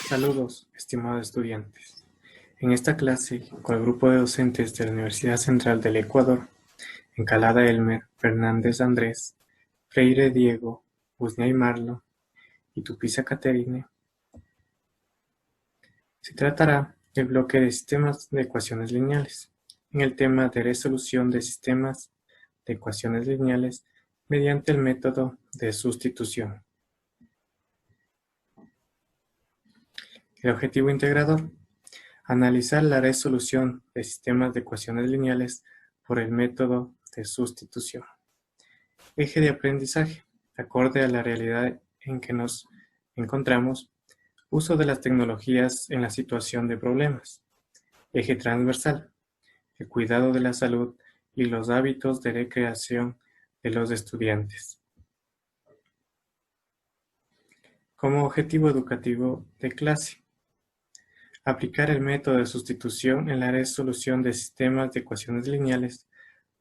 Saludos, estimados estudiantes. En esta clase, con el grupo de docentes de la Universidad Central del Ecuador, Encalada Elmer, Fernández Andrés, Freire Diego, Busñay Marlo y Tupiza Caterine, se tratará del bloque de sistemas de ecuaciones lineales, en el tema de resolución de sistemas de ecuaciones lineales mediante el método de sustitución. El objetivo integrador: analizar la resolución de sistemas de ecuaciones lineales por el método de sustitución. Eje de aprendizaje: acorde a la realidad en que nos encontramos, uso de las tecnologías en la situación de problemas. Eje transversal: el cuidado de la salud y los hábitos de recreación de los estudiantes. Como objetivo educativo de clase: aplicar el método de sustitución en la resolución de sistemas de ecuaciones lineales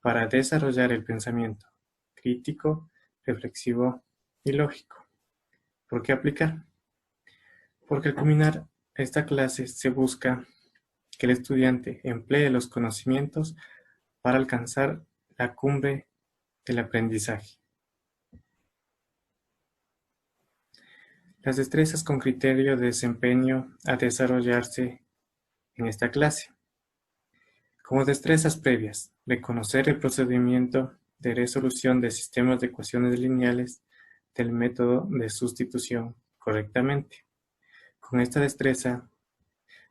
para desarrollar el pensamiento crítico, reflexivo y lógico. ¿Por qué aplicar? Porque al culminar esta clase se busca que el estudiante emplee los conocimientos para alcanzar la cumbre del aprendizaje. Las destrezas con criterio de desempeño a desarrollarse en esta clase. Como destrezas previas: reconocer el procedimiento de resolución de sistemas de ecuaciones lineales del método de sustitución correctamente. Con esta destreza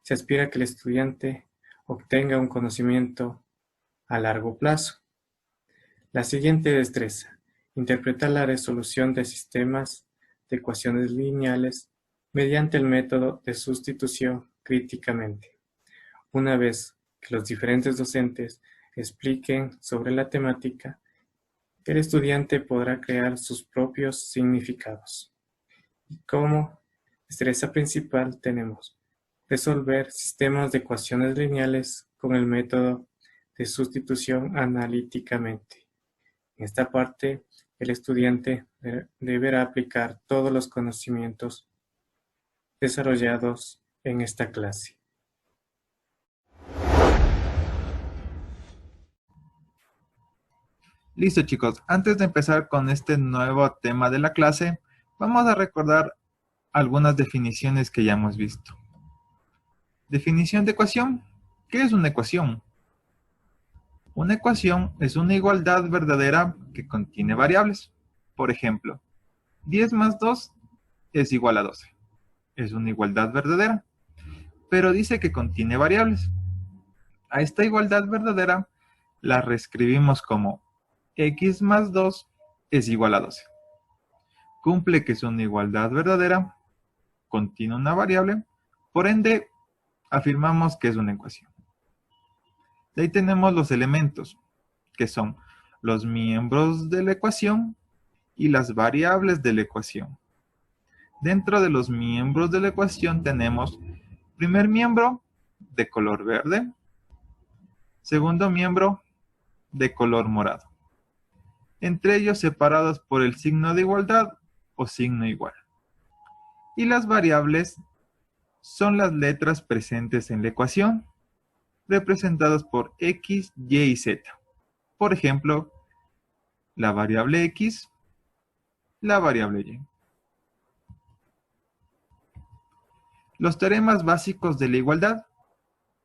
se aspira a que el estudiante obtenga un conocimiento a largo plazo. La siguiente destreza: interpretar la resolución de sistemas de ecuaciones lineales mediante el método de sustitución críticamente. Una vez que los diferentes docentes expliquen sobre la temática, el estudiante podrá crear sus propios significados. Y como destreza principal tenemos resolver sistemas de ecuaciones lineales con el método de sustitución analíticamente. En esta parte, el estudiante deberá aplicar todos los conocimientos desarrollados en esta clase. Listo, chicos. Antes de empezar con este nuevo tema de la clase, vamos a recordar algunas definiciones que ya hemos visto. Definición de ecuación. ¿Qué es una ecuación? Una ecuación es una igualdad verdadera que contiene variables. Por ejemplo, 10 más 2 es igual a 12. Es una igualdad verdadera, pero dice que contiene variables. A esta igualdad verdadera la reescribimos como x más 2 es igual a 12. Cumple que es una igualdad verdadera, contiene una variable, por ende, afirmamos que es una ecuación. De ahí tenemos los elementos, que son los miembros de la ecuación y las variables de la ecuación. Dentro de los miembros de la ecuación tenemos primer miembro de color verde, segundo miembro de color morado, entre ellos separados por el signo de igualdad o signo igual. Y las variables son las letras presentes en la ecuación, representadas por x, y y z. Por ejemplo, la variable x, la variable y. Los teoremas básicos de la igualdad.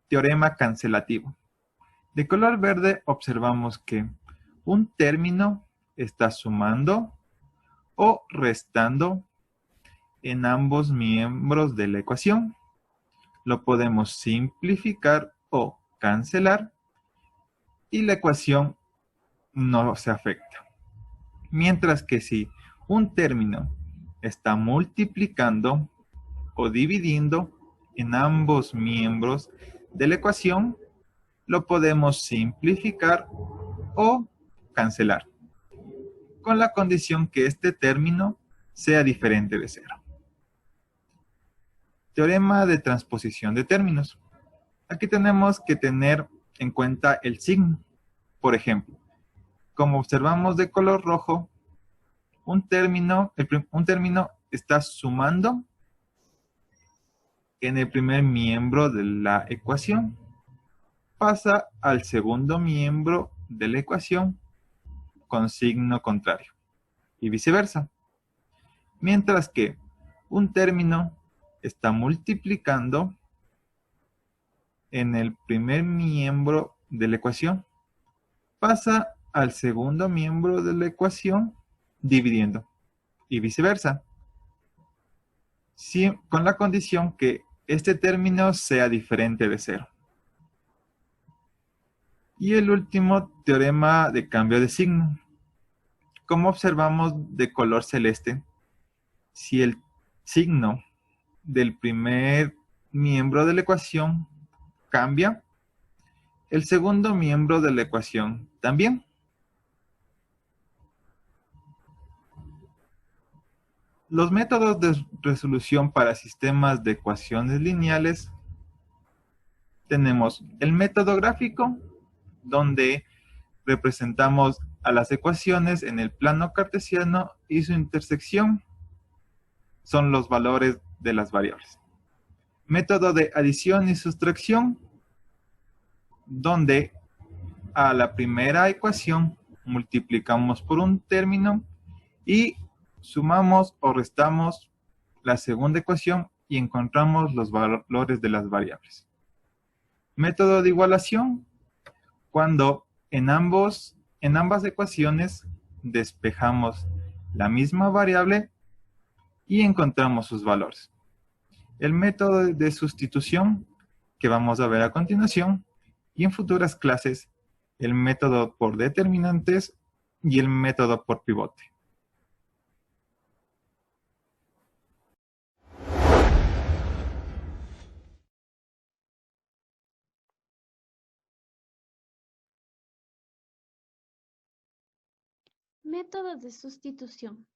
Teorema cancelativo. De color verde observamos que un término está sumando o restando en ambos miembros de la ecuación. Lo podemos simplificar o cancelar y la ecuación no se afecta. Mientras que si un término está multiplicando o dividiendo en ambos miembros de la ecuación, lo podemos simplificar o cancelar, con la condición que este término sea diferente de 0. Teorema de transposición de términos. Aquí tenemos que tener en cuenta el signo. Por ejemplo, como observamos de color rojo, un término está sumando en el primer miembro de la ecuación pasa al segundo miembro de la ecuación con signo contrario y viceversa. Mientras que un término está multiplicando en el primer miembro de la ecuación, pasa al segundo miembro de la ecuación dividiendo y viceversa, con la condición que este término sea diferente de cero. Y el último teorema de cambio de signo. Como observamos de color celeste, si el signo del primer miembro de la ecuación cambia, el segundo miembro de la ecuación también. Los métodos de resolución para sistemas de ecuaciones lineales tenemos el método gráfico, donde representamos a las ecuaciones en el plano cartesiano y su intersección son los valores de las variables. Método de adición y sustracción, donde a la primera ecuación multiplicamos por un término y sumamos o restamos la segunda ecuación y encontramos los valores de las variables. Método de igualación, cuando en ambas ecuaciones despejamos la misma variable y encontramos sus valores. El método de sustitución, que vamos a ver a continuación, y en futuras clases, el método por determinantes y el método por pivote. Método de sustitución.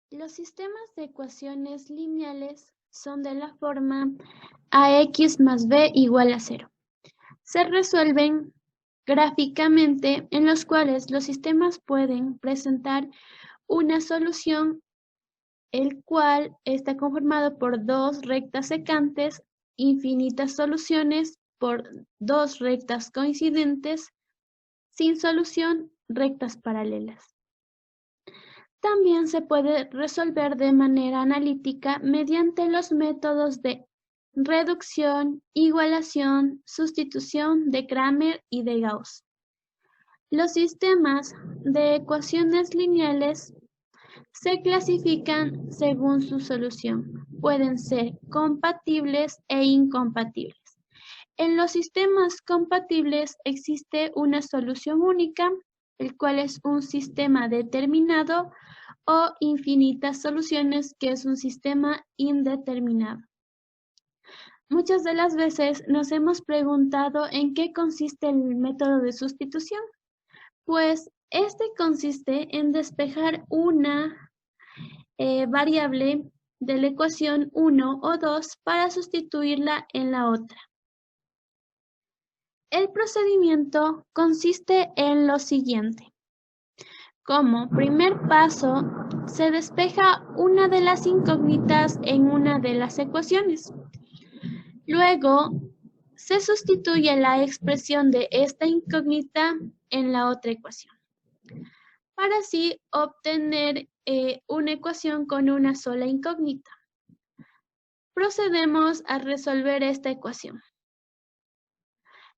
Los sistemas de ecuaciones lineales son de la forma ax más b igual a 0. Se resuelven gráficamente, en los cuales los sistemas pueden presentar una solución, el cual está conformado por dos rectas secantes, infinitas soluciones por dos rectas coincidentes, sin solución, rectas paralelas. También se puede resolver de manera analítica mediante los métodos de reducción, igualación, sustitución de Cramer y de Gauss. Los sistemas de ecuaciones lineales se clasifican según su solución. Pueden ser compatibles e incompatibles. En los sistemas compatibles existe una solución única, el cual es un sistema determinado, o infinitas soluciones, que es un sistema indeterminado. Muchas de las veces nos hemos preguntado en qué consiste el método de sustitución. Pues este consiste en despejar una variable de la ecuación 1 o 2 para sustituirla en la otra. El procedimiento consiste en lo siguiente. Como primer paso, se despeja una de las incógnitas en una de las ecuaciones. Luego, se sustituye la expresión de esta incógnita en la otra ecuación, para así obtener una ecuación con una sola incógnita. Procedemos a resolver esta ecuación.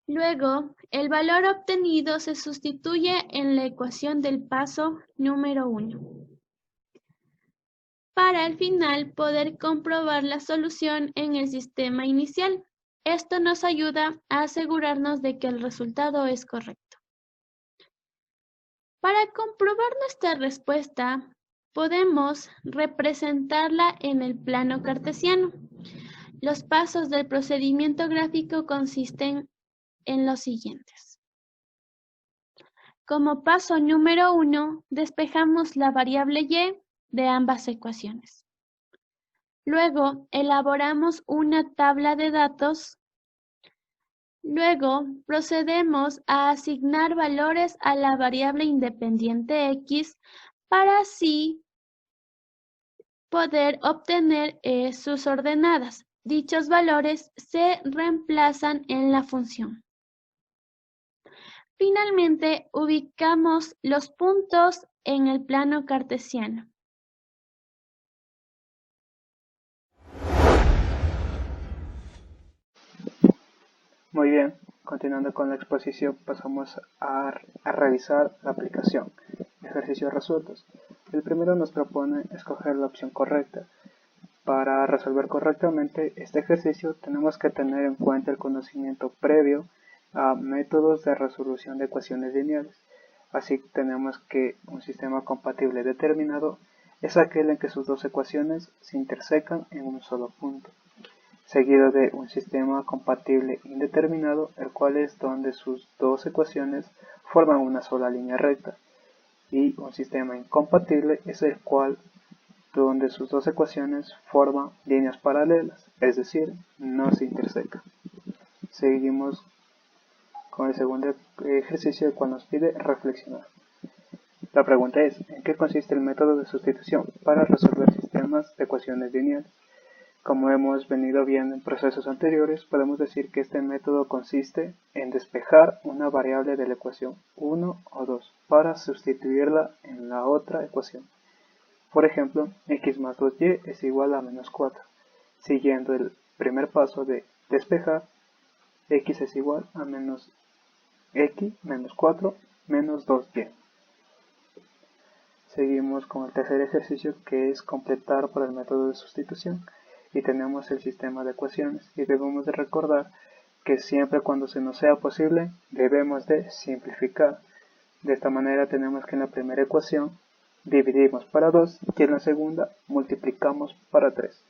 Luego, el valor obtenido se sustituye en la ecuación del paso número 1, para al final poder comprobar la solución en el sistema inicial. Esto nos ayuda a asegurarnos de que el resultado es correcto. Para comprobar nuestra respuesta, podemos representarla en el plano cartesiano. Los pasos del procedimiento gráfico consisten en los siguientes. Como paso número 1, despejamos la variable y de ambas ecuaciones. Luego, elaboramos una tabla de datos. Luego, procedemos a asignar valores a la variable independiente x para así poder obtener sus ordenadas. Dichos valores se reemplazan en la función. Finalmente, ubicamos los puntos en el plano cartesiano. Muy bien, continuando con la exposición, pasamos a revisar la aplicación. Ejercicios resueltos. El primero nos propone escoger la opción correcta. Para resolver correctamente este ejercicio tenemos que tener en cuenta el conocimiento previo a métodos de resolución de ecuaciones lineales. Así tenemos que un sistema compatible determinado es aquel en que sus dos ecuaciones se intersecan en un solo punto, seguido de un sistema compatible indeterminado, el cual es donde sus dos ecuaciones forman una sola línea recta, y un sistema incompatible es el cual donde sus dos ecuaciones forman líneas paralelas, es decir, no se intersecan. Seguimos con el segundo ejercicio, el cual nos pide reflexionar. La pregunta es, ¿en qué consiste el método de sustitución para resolver sistemas de ecuaciones lineales? Como hemos venido viendo en procesos anteriores, podemos decir que este método consiste en despejar una variable de la ecuación 1 o 2 para sustituirla en la otra ecuación. Por ejemplo, x más 2y es igual a menos 4. Siguiendo el primer paso de despejar, x es igual a menos x menos 4 menos 2y. Seguimos con el tercer ejercicio, que es completar por el método de sustitución, y tenemos el sistema de ecuaciones, y debemos de recordar que siempre cuando se nos sea posible debemos de simplificar. De esta manera tenemos que en la primera ecuación dividimos para 2 y en la segunda multiplicamos para 3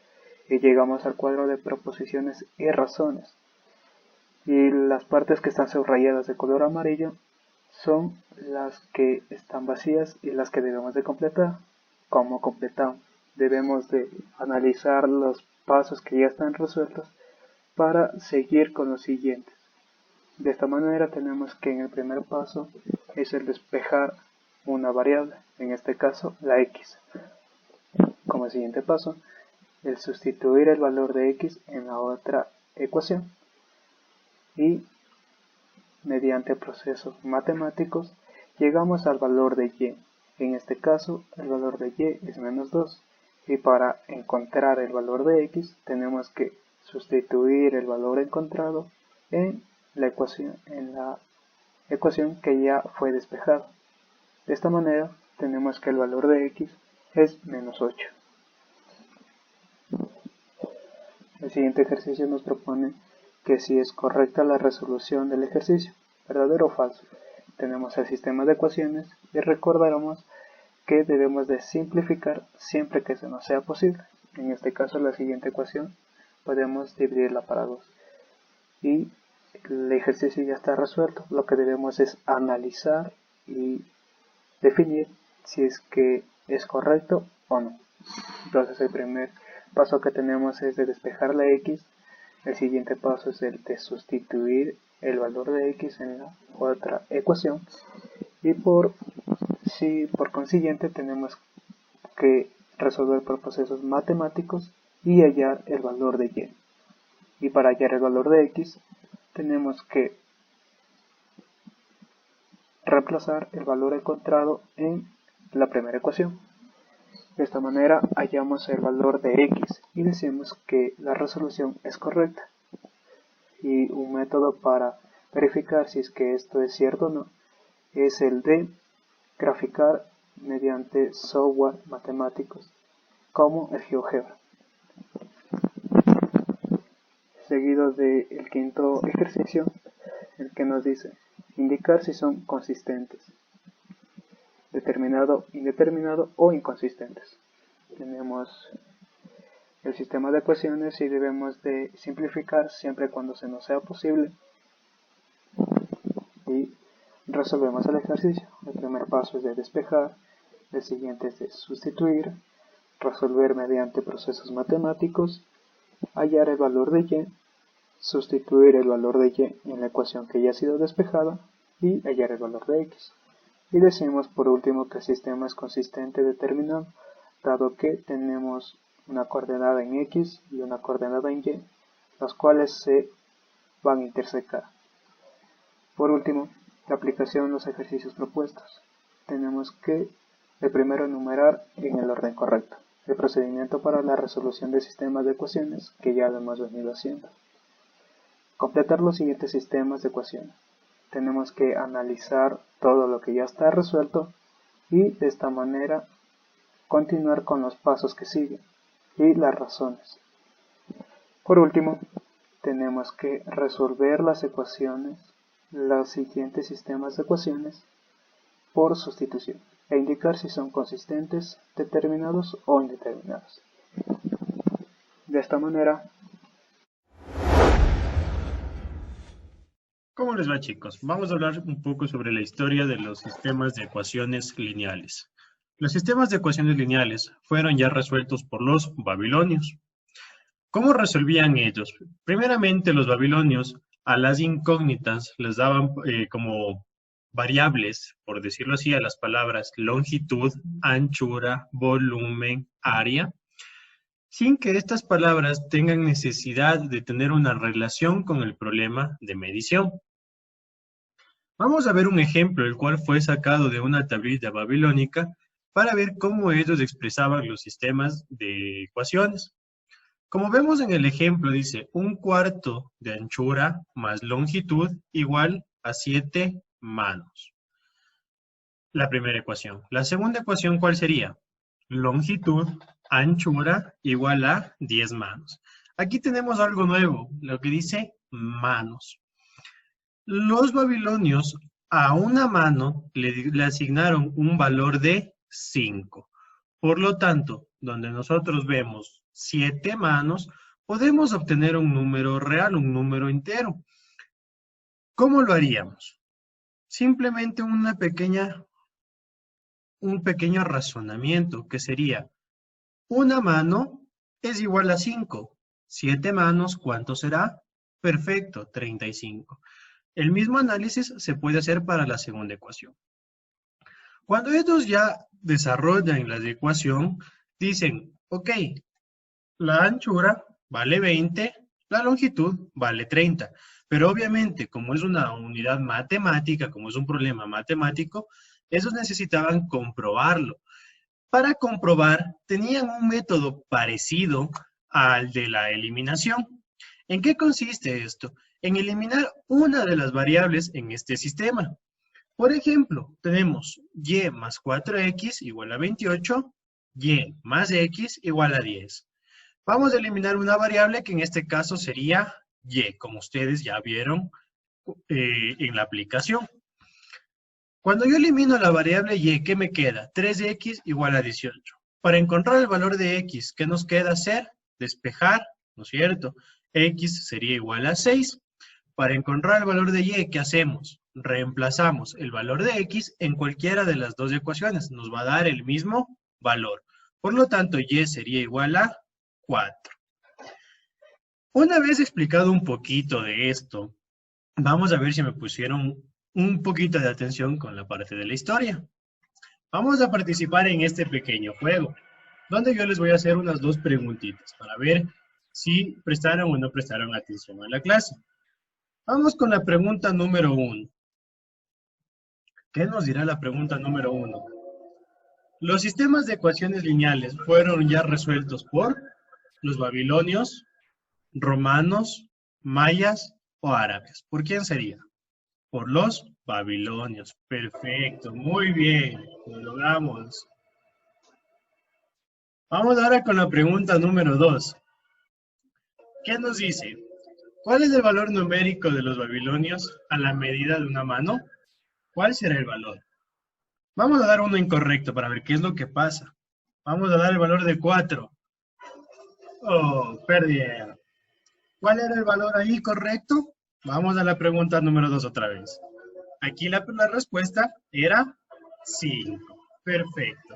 y llegamos al cuadro de proposiciones y razones, y las partes que están subrayadas de color amarillo son las que están vacías y las que debemos de completar. ¿Cómo completamos? Debemos de analizar los pasos que ya están resueltos para seguir con los siguientes. De esta manera tenemos que en el primer paso es el despejar una variable, en este caso la x. Como siguiente paso, el sustituir el valor de x en la otra ecuación, y mediante procesos matemáticos llegamos al valor de y. En este caso el valor de y es menos 2, y para encontrar el valor de x tenemos que sustituir el valor encontrado en la ecuación que ya fue despejada. De esta manera tenemos que el valor de x es menos 8. El siguiente ejercicio nos propone que si es correcta la resolución del ejercicio, verdadero o falso. Tenemos el sistema de ecuaciones y recordaremos que debemos de simplificar siempre que se nos sea posible. En este caso la siguiente ecuación podemos dividirla para 2. Y el ejercicio ya está resuelto. Lo que debemos es analizar y definir si es que es correcto o no. Entonces el primer paso que tenemos es de despejar la x. El siguiente paso es el de sustituir el valor de x en la otra ecuación, y por consiguiente tenemos que resolver por procesos matemáticos y hallar el valor de y. Y para hallar el valor de x tenemos que reemplazar el valor encontrado en la primera ecuación. De esta manera hallamos el valor de x y decimos que la resolución es correcta. Y un método para verificar si es que esto es cierto o no es el de graficar mediante software matemáticos como el GeoGebra. Seguido del quinto ejercicio, el que nos dice indicar si son consistentes, determinado, indeterminado o inconsistentes. Tenemos el sistema de ecuaciones y debemos de simplificar siempre cuando se nos sea posible, y resolvemos el ejercicio. El primer paso es de despejar, el siguiente es de sustituir, resolver mediante procesos matemáticos, hallar el valor de y, sustituir el valor de y en la ecuación que ya ha sido despejada y hallar el valor de x. Y decimos por último que el sistema es consistente determinado, dado que tenemos una coordenada en X y una coordenada en Y, las cuales se van a intersecar. Por último, la aplicación de los ejercicios propuestos. Tenemos que primero enumerar en el orden correcto el procedimiento para la resolución de sistemas de ecuaciones que ya lo hemos venido haciendo. Completar los siguientes sistemas de ecuaciones. Tenemos que analizar todo lo que ya está resuelto y de esta manera continuar con los pasos que siguen y las razones. Por último, tenemos que resolver las ecuaciones, los siguientes sistemas de ecuaciones por sustitución e indicar si son consistentes, determinados o indeterminados. De esta manera, ¿cómo les va, chicos? Vamos a hablar un poco sobre la historia de los sistemas de ecuaciones lineales. Los sistemas de ecuaciones lineales fueron ya resueltos por los babilonios. ¿Cómo resolvían ellos? Primeramente, los babilonios a las incógnitas les daban como variables, por decirlo así, a las palabras longitud, anchura, volumen, área, sin que estas palabras tengan necesidad de tener una relación con el problema de medición. Vamos a ver un ejemplo, el cual fue sacado de una tablilla babilónica para ver cómo ellos expresaban los sistemas de ecuaciones. Como vemos en el ejemplo, dice 1/4 de anchura más longitud igual a 7 manos. La primera ecuación. La segunda ecuación, ¿cuál sería? Longitud, anchura igual a 10 manos. Aquí tenemos algo nuevo, lo que dice manos. Los babilonios a una mano le asignaron un valor de 5. Por lo tanto, donde nosotros vemos 7 manos, podemos obtener un número real, un número entero. ¿Cómo lo haríamos? Simplemente un pequeño razonamiento que sería, una mano es igual a 5. 7 manos, ¿cuánto será? Perfecto, 35. El mismo análisis se puede hacer para la segunda ecuación. Cuando ellos ya desarrollan la ecuación, dicen, ok, la anchura vale 20, la longitud vale 30. Pero obviamente, como es una unidad matemática, como es un problema matemático, ellos necesitaban comprobarlo. Para comprobar, tenían un método parecido al de la eliminación. ¿En qué consiste esto? En eliminar una de las variables en este sistema. Por ejemplo, tenemos y más 4x igual a 28, y más x igual a 10. Vamos a eliminar una variable que en este caso sería y, como ustedes ya vieron en la aplicación. Cuando yo elimino la variable y, ¿qué me queda? 3x igual a 18. Para encontrar el valor de x, ¿qué nos queda hacer? Despejar, ¿no es cierto? X sería igual a 6. Para encontrar el valor de y, ¿qué hacemos? Reemplazamos el valor de x en cualquiera de las dos ecuaciones. Nos va a dar el mismo valor. Por lo tanto, y sería igual a 4. Una vez explicado un poquito de esto, vamos a ver si me pusieron un poquito de atención con la parte de la historia. Vamos a participar en este pequeño juego, donde yo les voy a hacer unas 2 preguntitas para ver si prestaron o no prestaron atención a la clase. Vamos con la pregunta número 1. ¿Qué nos dirá la pregunta número 1? Los sistemas de ecuaciones lineales fueron ya resueltos por los babilonios, romanos, mayas o árabes. ¿Por quién sería? Por los babilonios. Perfecto, muy bien, lo logramos. Vamos ahora con la pregunta número 2. ¿Qué nos dice? ¿Cuál es el valor numérico de los babilonios a la medida de una mano? ¿Cuál será el valor? Vamos a dar uno incorrecto para ver qué es lo que pasa. Vamos a dar el valor de 4. Oh, perdieron. ¿Cuál era el valor ahí correcto? Vamos a la pregunta número 2 otra vez. Aquí la respuesta era 5. Perfecto.